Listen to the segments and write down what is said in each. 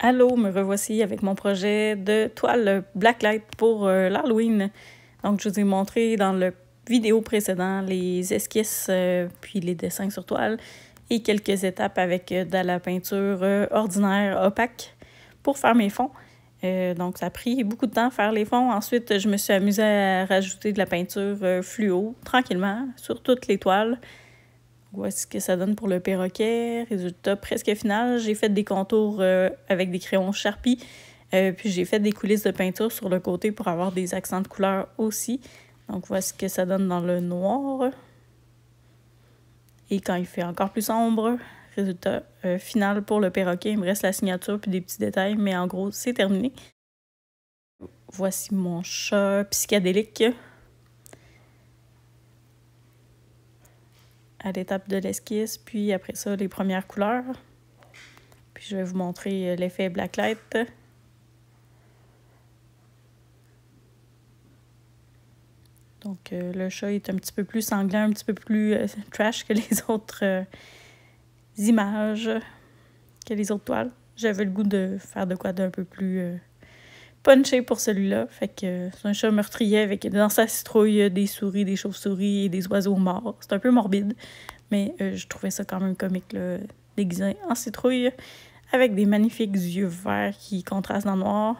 Allô, me revoici avec mon projet de toile Blacklight pour l'Halloween. Donc, je vous ai montré dans le vidéo précédent les esquisses puis les dessins sur toile et quelques étapes avec de la peinture ordinaire opaque pour faire mes fonds. Donc, ça a pris beaucoup de temps à faire les fonds. Ensuite, je me suis amusée à rajouter de la peinture fluo tranquillement sur toutes les toiles. Voici ce que ça donne pour le perroquet. Résultat presque final. J'ai fait des contours avec des crayons Sharpie. Puis j'ai fait des coulisses de peinture sur le côté pour avoir des accents de couleur aussi. Donc voici ce que ça donne dans le noir. Et quand il fait encore plus sombre, résultat final pour le perroquet. Il me reste la signature puis des petits détails, mais en gros, c'est terminé. Voici mon chat psychédélique. À l'étape de l'esquisse, puis après ça, les premières couleurs. Puis je vais vous montrer l'effet Blacklight. Donc le chat est un petit peu plus sanglant, un petit peu plus trash que les autres images, que les autres toiles. J'avais le goût de faire de quoi d'un peu plus punché pour celui-là. Fait que c'est un chat meurtrier avec dans sa citrouille des souris, des chauves-souris et des oiseaux morts. C'est un peu morbide, mais je trouvais ça quand même comique, là, déguisé en citrouille, avec des magnifiques yeux verts qui contrastent dans le noir.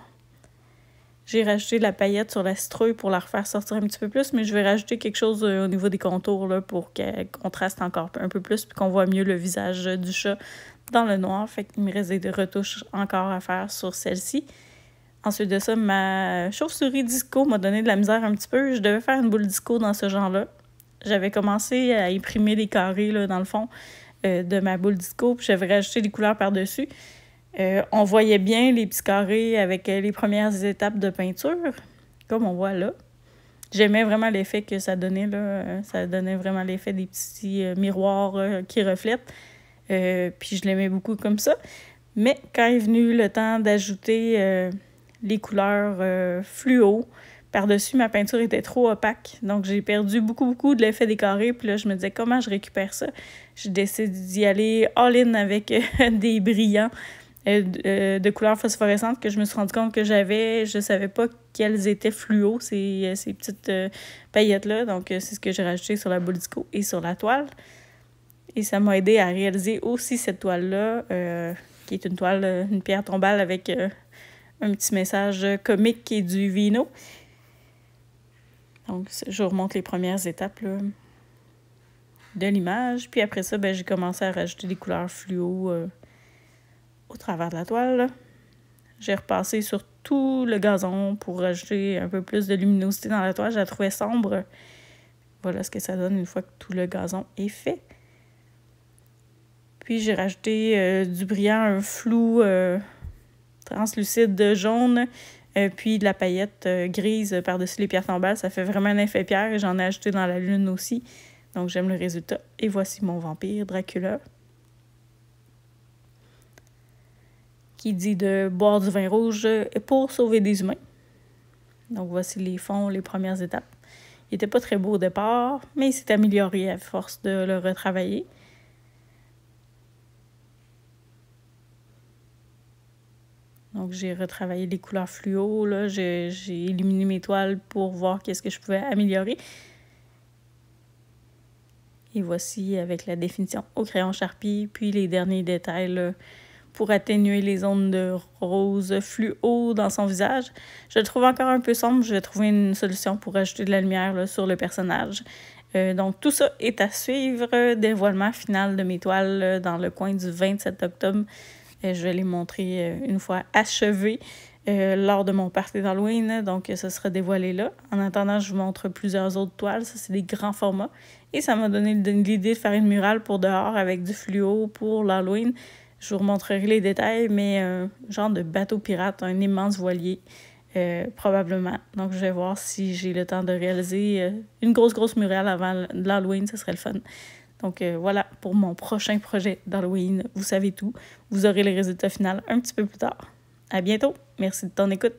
J'ai rajouté de la paillette sur la citrouille pour la refaire sortir un petit peu plus, mais je vais rajouter quelque chose au niveau des contours là, pour qu'elle contraste encore un peu plus, puis qu'on voit mieux le visage du chat dans le noir. Fait qu'il me reste des retouches encore à faire sur celle-ci. Ensuite de ça, ma chauve-souris disco m'a donné de la misère un petit peu. Je devais faire une boule disco dans ce genre-là. J'avais commencé à imprimer des carrés là, dans le fond de ma boule disco, puis j'avais rajouté des couleurs par-dessus. On voyait bien les petits carrés avec les premières étapes de peinture, comme on voit là. J'aimais vraiment l'effet que ça donnait, là. Ça donnait vraiment l'effet des petits miroirs qui reflètent. Puis je l'aimais beaucoup comme ça. Mais quand est venu le temps d'ajouter les couleurs fluo, par-dessus, ma peinture était trop opaque. Donc, j'ai perdu beaucoup de l'effet des carrés. Puis là, je me disais, comment je récupère ça? J'ai décidé d'y aller all-in avec des brillants de couleurs phosphorescentes que je me suis rendu compte que j'avais. Je savais pas quelles étaient fluo, ces petites paillettes-là. Donc, c'est ce que j'ai rajouté sur la boule disco et sur la toile. Et ça m'a aidé à réaliser aussi cette toile-là, qui est une toile, une pierre tombale avec un petit message comique et du vino. Donc, je vous remonte les premières étapes là, de l'image. Puis après ça, j'ai commencé à rajouter des couleurs fluo au travers de la toile. J'ai repassé sur tout le gazon pour rajouter un peu plus de luminosité dans la toile. Je la trouvais sombre. Voilà ce que ça donne une fois que tout le gazon est fait. Puis j'ai rajouté du brillant, un flou translucide jaune, puis de la paillette grise par-dessus les pierres tombales. Ça fait vraiment un effet pierre et j'en ai ajouté dans la lune aussi. Donc j'aime le résultat. Et voici mon vampire, Dracula, qui dit de boire du vin rouge pour sauver des humains. Donc voici les fonds, les premières étapes. Il n'était pas très beau au départ, mais il s'est amélioré à force de le retravailler. Donc, j'ai retravaillé les couleurs fluo, là. J'ai éliminé mes toiles pour voir qu'est-ce que je pouvais améliorer. Et voici avec la définition au crayon Sharpie, puis les derniers détails là, pour atténuer les zones de rose fluo dans son visage. Je le trouve encore un peu sombre. Je vais trouver une solution pour ajouter de la lumière là, sur le personnage. Donc, tout ça est à suivre. Dévoilement final de mes toiles dans le coin du 27 octobre. Je vais les montrer une fois achevées lors de mon party d'Halloween. Donc, ça sera dévoilé là. En attendant, je vous montre plusieurs autres toiles. Ça, c'est des grands formats. Et ça m'a donné l'idée de faire une murale pour dehors avec du fluo pour l'Halloween. Je vous remontrerai les détails, mais genre de bateau pirate, un immense voilier, probablement. Donc, je vais voir si j'ai le temps de réaliser une grosse murale avant l'Halloween. Ça serait le fun. Donc, voilà pour mon prochain projet d'Halloween. Vous savez tout. Vous aurez le résultat final un petit peu plus tard. À bientôt. Merci de ton écoute.